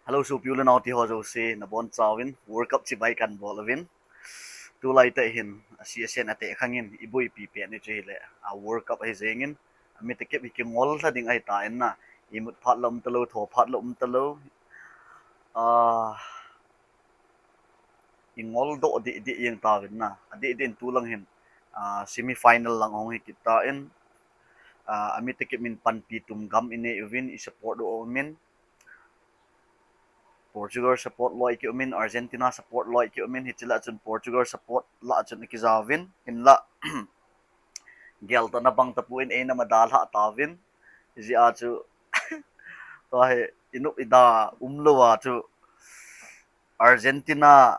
Hello su piu nào thì họ rồi se na bon chawin World Cup chi bai kan bol win tu lai te hin CSN ate khangin ibui pi pe ni che le a World Cup ai zengin mi te ke bi ki ngol tha ding ai ta en na imut phat lom talo tho phat lom talo a ingol do di yang ta win na adi din tu lang hin semi final lang ong hi kita en ami te ke min pan pi tum gam ine win I support do min Portugal support loi ki umin Argentina support loi ki umin hitila chun Portugal support la chun ki zawin in la gel ta na bang tapuin e na madal ha tawin ji a chu to he inu ida umlo wa chu Argentina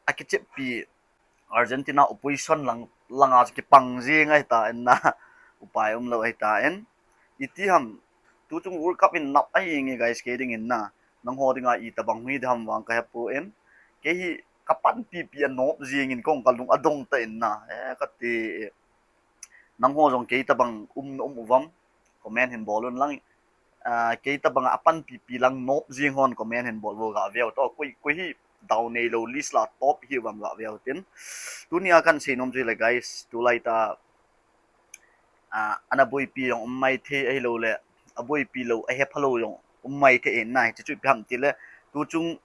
akichip pi Argentina opposition langa ki pangji ngai ta en na upai umlo ai ta en iti ham tu chung World Cup in nap ai ngi guys skating in na nang ho dinga I tabang hui dham wang ka pu en ke hi kapan pi pi an nop jing in kong kalung adong ta in na ka ti nang ho jong ke tabang uvam comment hin bolon lang ke tabang apan pi pi lang nop jing hon comment hin bol wo ga veo to koi hi down nei lo list la top hi wam ga veo tin dunia kan sinom ji le guys tu lai ta anaboi pi yong mai the ai lo le aboi pi lo ai hep halo yong mai the en nai chu pham ti le tu chung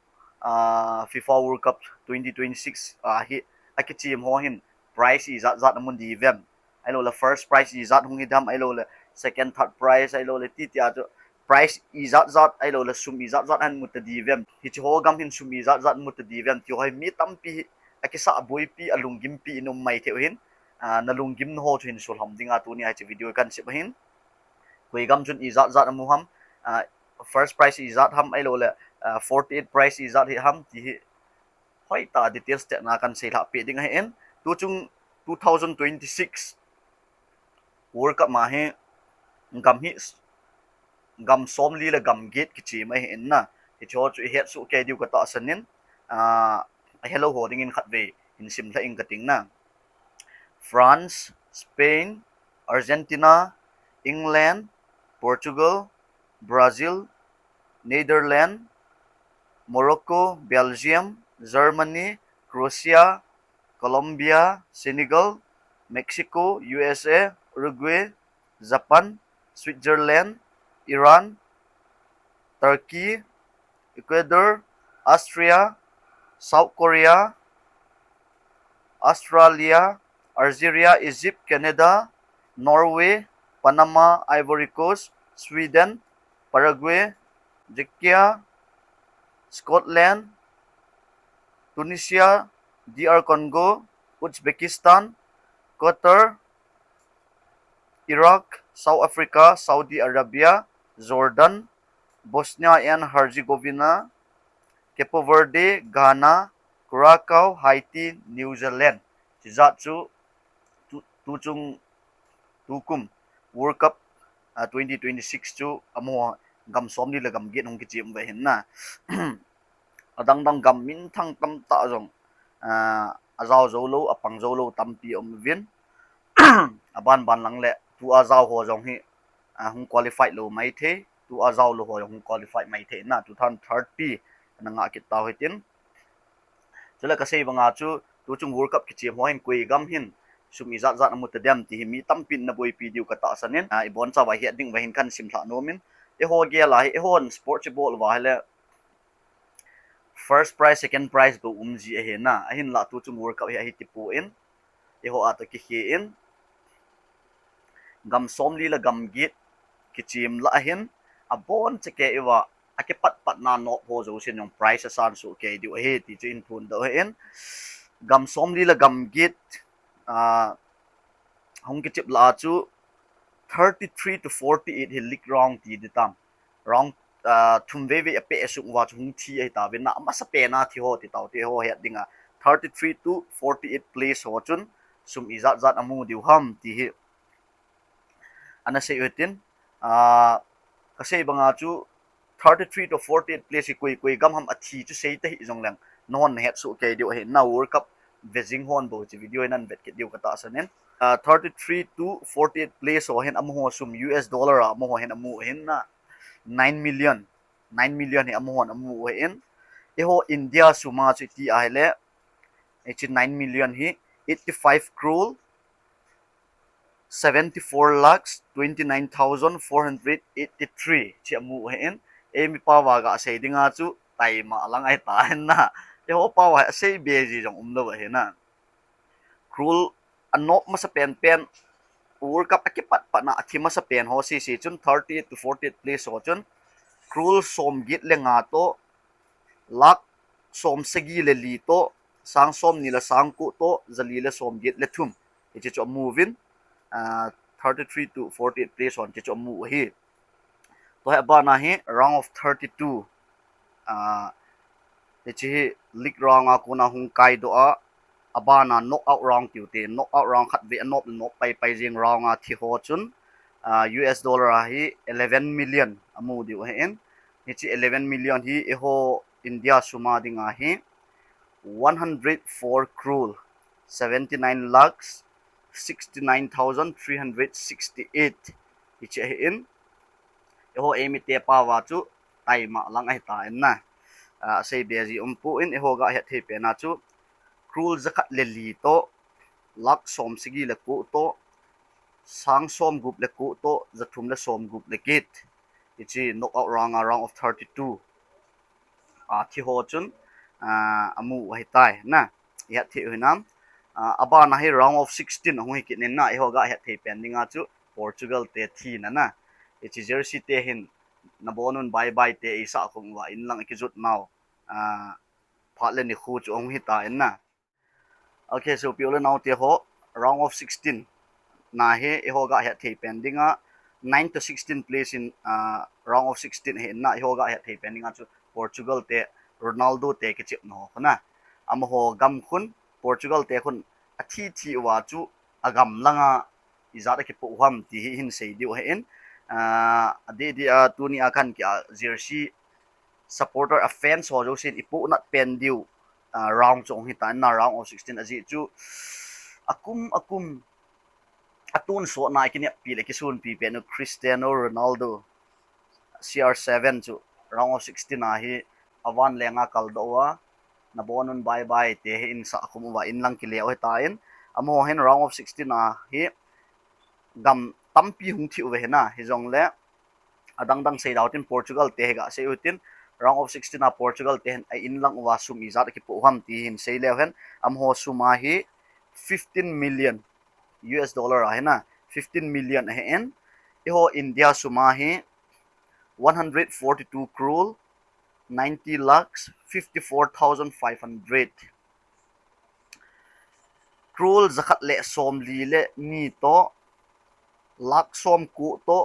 FIFA World Cup 2026 hi akachim ho hin prize I zat amun di event ai lo la first prize I zat hung idam ai lo la second third prize ai lo la ti tia chu prize I zat ai lo la sum I zat an mut di event hi chu ho gam hin sum I zat mut di event ti hoi mi tam pi akisa aboi pi alungim pi inum mai the hin na lungim no ho thin sul ham dinga tu ni ai chi video kan se hin koi gam chun I zat amu ham first prize I zat ham ai lo la 48 prize I zat hi ham ti hoi ta details te na kan se la pe ding hen tu chung 2026 World Cup ma he gam som li la gam gate ki chi mai hen na ti cho chu het su ke diu ka ta sanin hello holding in khat ve in sim la ing ka ting na France, Spain, Argentina, England, Portugal, Brazil, Netherlands, Morocco, Belgium, Germany, Croatia, Colombia, Senegal, Mexico, USA, Uruguay, Japan, Switzerland, Iran, Turkey, Ecuador, Austria, South Korea, Australia, Algeria, Egypt, Canada, Norway, Panama, Ivory Coast, Sweden, Paraguay, Czechia, Scotland, Tunisia, DR Congo, Uzbekistan, Qatar, Iraq, South Africa, Saudi Arabia, Jordan, Bosnia and Herzegovina, Cape Verde, Ghana, Curacao, Haiti, New Zealand. Chỉ dắt chú tu chung tu kum World Cup 2026 chú amo gam som đi là gam get hong kichim ve hin na adang gam min thang tam ta jong azao zo lo apang zo lo tam pi vien aban ban lang le tu azao ho jong hi hung qualified lo mai the tu azao lo ho hung qualified mai the na 2030 na nga kit ta hitin chula ka sei banga chu tu chung World Cup kichim ho hin kui gam hin sumi zat amut dem ti mi tampin na boy video ka ta sanin ibon cha wa hi ding wa hin kan sim thla no min e ho ge la e hon sport ball wa le first prize second prize bo ji he na hin la tu chung World Cup hi ti pu in e ho ata ki he in gam som li la gam git kichim la hin abon che ke wa ake pat na no ho zo sin yung prize san su ke di he ti chin thun do hen gam som li la gam git hong ki chip la chu 33 to 48 hi lik round ti de tam round thum ve ve ape su wa chung thi ai ta ve na ma sa pe na thi ho ti taw te ho he dinga 33 to 48 place ho chun sum izat amu diuham ti hi ana se utin ka sei banga chu 33 to 48 place koi gam ham athi chu sei te hi jong lang non het su ke dio he na World Cup Beijing hon bo chi video nan bet ke dio ka ta sanen 33 to 48 place ho hen amu ho sum US dollar amu ho hen amu hen na 9 million 9 million he amuhon amu in eho India suma chu ti aile echi 9 million hi 85 crore 74 lakhs 29,483 chi amu in emi pawa ga sei dinga chu tai ma lang ai ta hen na eho pawa sei beji jong umlo he na crore anok ma sa pen pen World Cup akipat pa na athima sa pen ho si chun 30 to 40 place ho chun krul som git le nga to lak som segi le li to sang som ni la sang ku to zali le som git le thum ichi cho moving 33 to 48 place on chi cho mu hi to ha ba na hi round of 32 ichi league round a kuna hung kai do a abana knock out round ti knock out round khat ve anop nok pai jing round a thi ho chun US dollar a hi 11 million amu di hen hi 11 million hi eho India suma dinga hi 104 crore 79 lakhs 69,368 hi in eho emi te pa wa chu tai ma lang ai ta en na sei beji umpu in eho ga he the pe na chu krul zakhat le li to lak som sigi le ku to sang som group le ku to zathum le som group le kit ichi knock out round of 32 thi ho chun amu hai tai na ya thi hinam aba na hi round of 16 hoi kit nen na eho ga he the pendinga chu Portugal te thi na na ichi jersey te hin na bonun bye bye te isa khum wa in lang ki jut now phat le ni khu chu ong hi ta en na okay so piole now te ho round of 16 na he eho ga he the pendinga 9 to 16 place in round of 16 he na eho ga he the pendinga chu Portugal te Ronaldo te ki chip no na am ho gam khun Portugal te khun thi wa chu agam langa izata ki pu hum ti hin sei diu he in ade dia tuni akan ki jersey supporter a fans ho jo sin ipu nat pen diu round chong hi tan na round of 16 aji chu akum atun so na kini pi le kisun pi pe no Cristiano Ronaldo CR7 chu round of 16 na hi awan lenga kaldowa na bonun bye bye te in sa akum wa in lang ki le oi ta in amo hen round of 16 na hi gam tampi hung thi we na hi jong le adang sei dautin Portugal te ga sei utin round of 16 na Portugal te hen in lang wa sum izat ki pu ham ti hin sei le hen am ho suma hi 15 million US dollar a na 15 million a hen eho India suma hi 142 crore 90 lakhs 54,500 crore zakhat le som li le ni to lak som ku to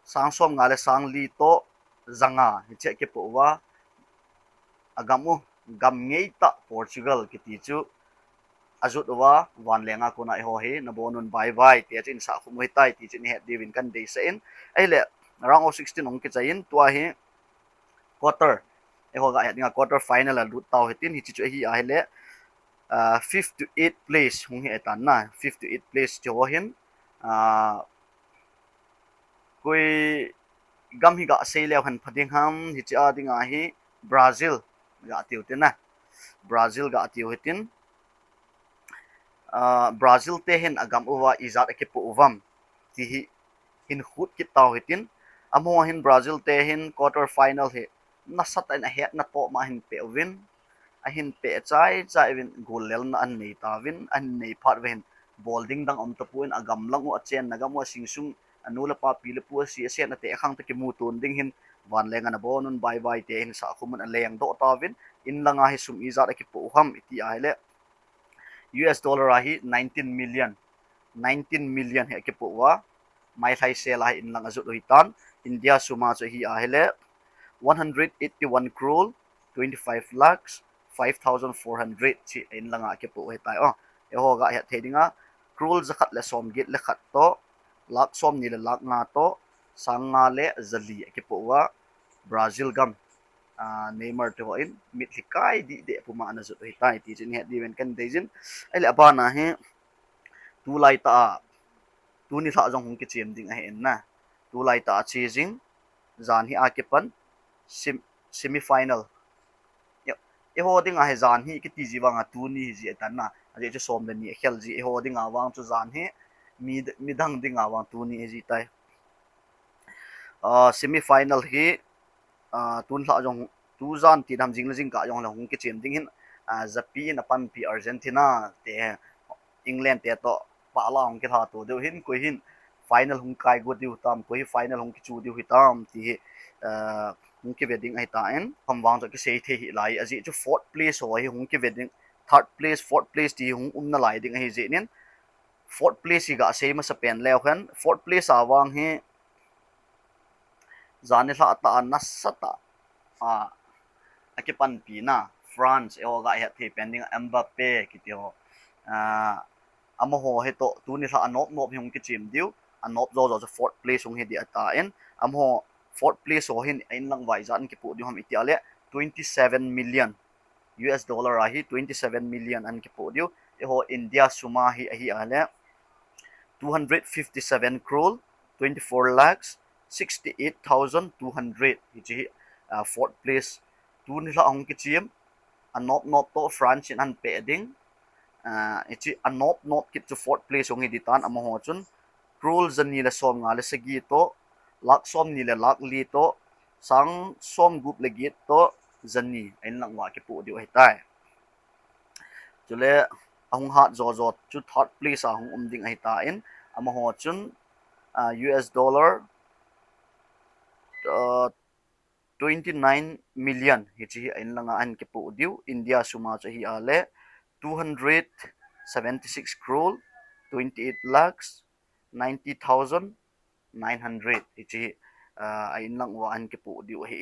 sang som nga le sang li to zanga hi che ke pu wa agamu gam ngei ta Portugal ki ti chu azut wa wan lenga kuna ho he na bonun bye bye te chin sa khu moi tai ti chin he divin kan dei sa in ai le round of 16 ong ke chain tua hi quarter eho ga he quarter final al lut taw hitin hi chu hi a hele 5th to 8th place hung he tan na 5th to 8th place jo hin koi gam hi ga sei le han phading ham hi cha dinga hi Brazil ga tiu tin na Brazil ga tiu hitin Brazil te hen agam uwa izat ke pu uvam ti hi hin khut ki taw hitin amo hin Brazil te hin quarter final he na sat an he na to ma hin pe win a hin pe chai win gol lel na an nei ta win an nei phat wen bowling dang om to puin agam lang o chen na gam o singsung anula pa pile pu si se na te khang te ki mu ton ding hin wan lenga na bonun bye bye te hin sa khumun a leng do ta win in langa hi sum izat ke pu ham iti aile US dollar a hi 19 million he ke pu wa mai thai sel a in lang azut hitan India suma cho hi a hele 181 crore 25 lakhs 5,400 chi in langa ke pu he tai eho ga he thedinga crore zakhat le som git le khat to lak som ni le lak nga to sanga le zali ke pu wa Brazil gam Neymar to in mit likai di de puma na zut hi tai ti chin he di wen kan dejin ele abana he tu lai ta tu ni tha jong hung ki chem ding a hen na tu lai ta chi jing zan hi a ke pan semi final e ho ding a he zan hi ki ti ji wanga tu ni ji tan na je chu som le ni khel ji e ho ding a wang chu zan he mi dang ding a wang tu ni ji tai semi final hi tun hla jong tu zan ti dam jing le jing ka jong la hung ki chem ding hin zapi na pan pi Argentina te England te to pa la hung ki tha to deu hin ko hin final hung kai go diu tam ko hi final hung ki chu diu hi tam ti hung ki wedding ai ta en hom wang to ki sei the hi lai aji chu fourth place ho hi hung ki wedding third place fourth place ti hung na lai ding hi je nen fourth place hi ga sei ma sa pen leo khan fourth place awang hi zani hla ta nasata akipan pina France eoga he the pending Mbappe kitio amaho he to tuni hla anop nop hung ki chim diu anop zo fourth place hung he di ata en amho fourth place ho hin ein lang wai zan ki pu di hom itiale 27 million US dollar hi 27 million an ki pu diu eho India suma hi ale 257 crore 24 lakhs 68,200 hi fourth place tun hla hong ki chim anop nop to France in an pe ding ichi anop nop kit to fourth place hong di tan amaho chun cruel zani la som nga le sagi to lak som ni le lak li to sang som gup le git to zani en lang wa ki pu di ai tai chule ahung hat zo chu third place ahung ding ai ta in amaho chun US dollar 29 million hi chi in langa an ke pu diu India suma cha hi ale 276 crore 28 lakhs 90,900 hi chi in lang wa an ke pu diu hi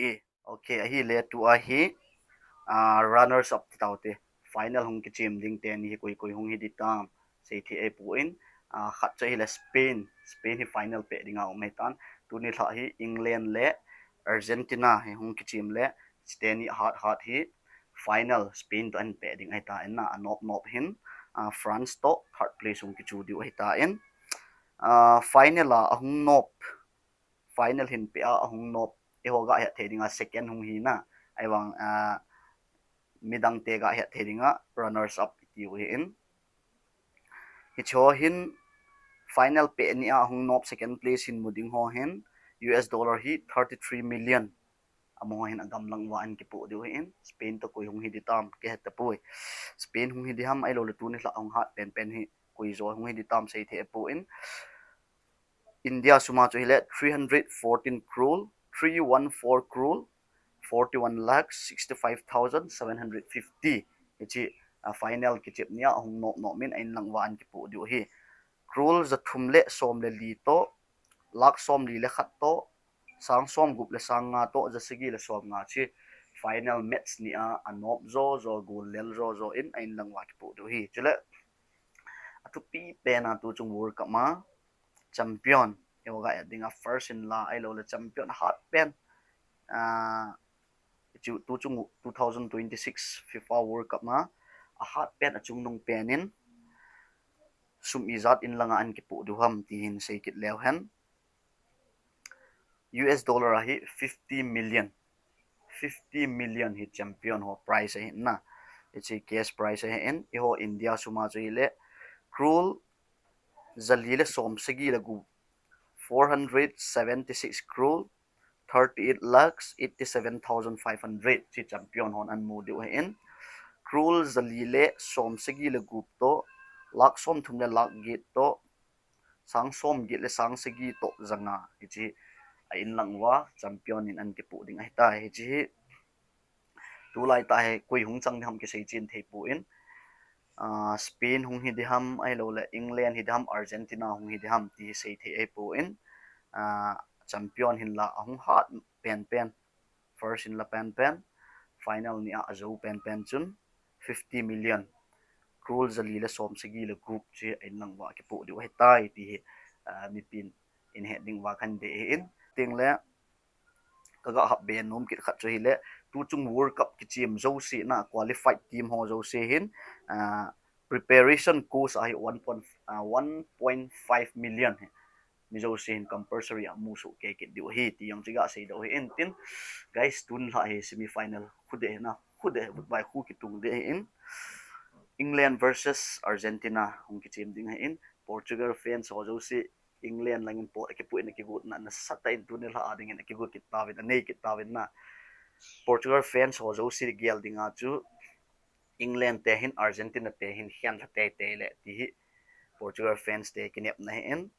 okay hi le tu a hi runners up taute final hung ki chim ding ten hi koi hung hi ditam sei thi e pu in khat cha hi le Spain hi final pe dinga umai tan tu ni tha hi England le Argentina he hung ki chim le steni hat hi final Spain to an pe ding ai ta en na nop hin France to third place hung ki chu diu ai ta en final a hung nop final hin pe a hung nop e ho ga he thedinga second hung hi na ai wang midang te ga he thedinga runners up tiu hi in hi cho hin final pe ni a hung nop second place hin muding ho hin US dollar hi 33 million amo hin agam lang wa an ki pu diu in Spain to koi hung hi ditam ke het pui Spain hung hi diham ai lo le tu ni hla ong hat pen hi koi zo hung hi ditam sei the pu in India suma chu hile 314 crore 314 crore 41 lakhs 65,750 ichi final ki chip nia hung no min ein lang wa an ki pu diu hi crore za thumle som le li to lak som li le khat to sang som gup le sang nga to jasigi le som nga chi final match ni anop zo gol lel zo in ain lang wa ki pu du hi chule atu pi pena tu chung world cup ma champion yoga dinga first in la ai lo le champion hot pen tu chung 2026 FIFA World Cup ma a hot pen achung nong penin sum izat in langa an ki pu duham ti hin sei kit lew hen US dollar hi 50 million hi champion ho price hi na it's a cash price hi en ho India suma choi le cruel zalile som segi lagu 476 crore 38 lakhs 87,500 chi champion hon an mu diu hi en cruel zalile som segi lagu to lak som thumle lak git to sang som git le sang segi to zanga hi in langwa champion in an ke pu ding ai ta he chi tu lai ta he koi hung chang dham ke sei chin thei pu in Spain hung hi diham ai lo le England hi diham Argentina hung hi diham ti sei thei ai pu in champion hin la hung hat pen first in la pen final ni a zo pen chun 50 million cruel zali le som segi le group chi in langwa ke pu du ai tai ti mi pin in heading wa kan de in ting le kaga hab ben nom kit khat choi le tu chung world cup ki team zo si na qualified team ho zo se hin preparation course ai 1.5 million mizo sin compulsory amu su ke ke diu hi ti yong chiga sei do hi in tin guys tun la hi semi final khude na khude bai khu ki tung de in England versus Argentina hong ki team ding in Portugal fans ho jo si England langin po ke pu in ki gut na sata in tun la ading in ki gut ki tawin na nei ki tawin na Portugal fans ho jo si gel dinga chu England te hin Argentina te hin hian te le ti Portugal fans te kinep na in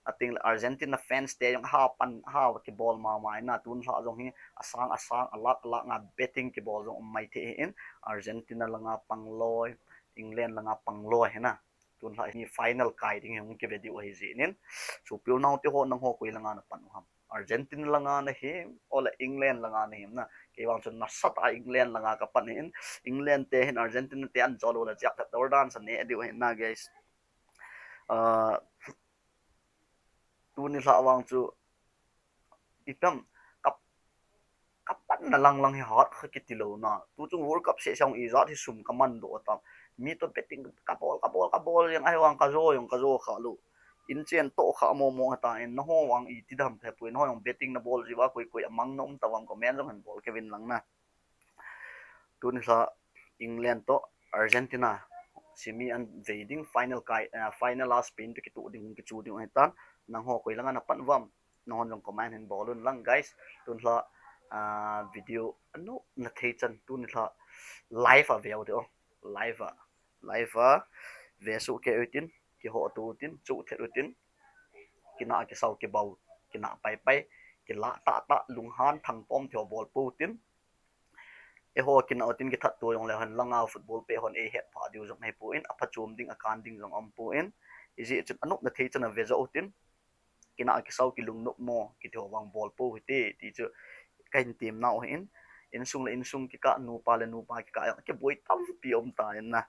ating Argentina fans te yung ha ki ball ma na tun ha jong hi asang alak nga betting ki ball jong mai the in Argentina langa pangloi England langa pangloi na tun ha ni final kai ding yung ki video hi zinin so pil naw ti ho nang ho koi langa na panuham Argentina langa na him ola England langa na him na ke wang chun na sat England langa ka panin England te hin Argentina te an jolo la jak ta dan san ne edi na guys tu ni la wang chu itam kap kapan na lang hi hot khitilo na tu chung World Cup se sang izat hi sum kaman do tam mi to betting kapol yang ai wang ka zo kha lu in chen to kha mo ta in no ho wang I ti dam the puin ho yang betting na ball jiwa koi amang nom ta wang comment jong han ball kevin lang na tu ni la England to Argentina semi and veding final kai final last spin to ki tu ding ki chu ding tan nang ho koi lang na panwam non jong comment hen ballun lang guys tun la video ano na thei chan tun la live a veo de live a ve su ke utin ki ho tu tin chu the utin kina ki sau ki bau kina pai ki la ta lung han thang pom thio ball pu tin e ho kina otin ki that tu yong le han langa football pe hon e het pha diu jong hai pu in apa chum ding akan ding jong om pu in izi chun anuk na thei chan a ve zo utin kina ki sau ki lung nok mo ki thio wang ball pu ti ti chu kain team nào in sung ki ka nu pa le nu pa ki ka ke boi tam pi om ta na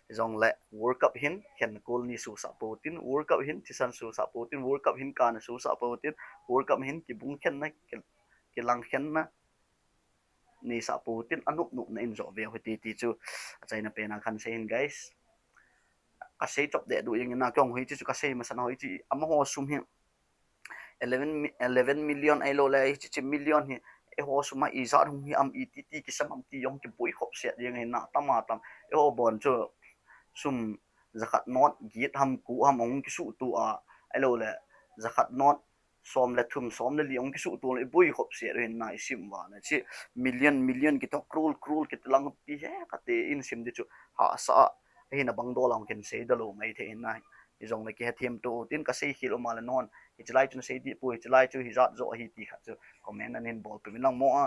jong le World Cup hin hen kol ni su sa putin World Cup hin tisan su sa putin World Cup hin kan su sa putin World Cup hin ki bung khen na ki lang khen na ni sa putin anup nu na in zo ve hoti ti chu chaina pe na khan se hin guys ka sei chop de du yeng na kyong hoi chu ka sei ma san hoi chi am ho sum hi 11 million ai lo le chi million hi e ho suma I za hung hi am ti ki sam am ti yong ki bui khop se yeng na tama tam e ho bon chu sum zakat not git ham ku ham ong ki su tu a ai lo le zakat not som le thum som le liong ki su tu le bui khop se ren na sim wa na chi million ki to krul ki lang pi he ka te in sim di chu ha sa he na bang do lang ken se da lo mai the na izong le ki hem to tin ka sei khilo ma le non itlai chu sei di pu itlai chu hi zat zo hi ti kha chu comment an in bol pe lang mo a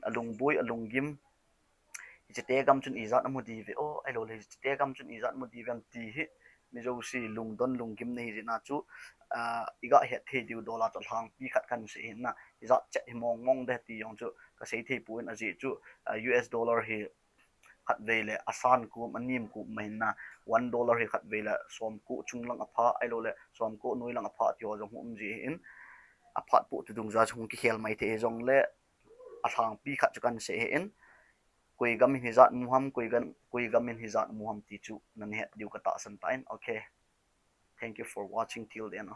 alung bui alung gim te gam chun izat amudi ve o ai lo le te gam chun izat mudi ve ti hi mi zo si lung don lung gim nei ri na chu iga he the diu dola to hang pi khat kan se na izat che mong de ti yong chu ka sei the puin a ji chu US dollar hi khat ve le asan ku manim ku mahina $1 hi khat ve le som ku chung lang apha ai lo le som ku noi lang apha ti ho jong hum ji in aphat pu tu dung za chung ki khel mai the jong le athang pi khat chu kan se in koi gam hin hizat muham koi gam hin hizat muham ti chu nan het diu ka ta san tain okay thank you for watching till then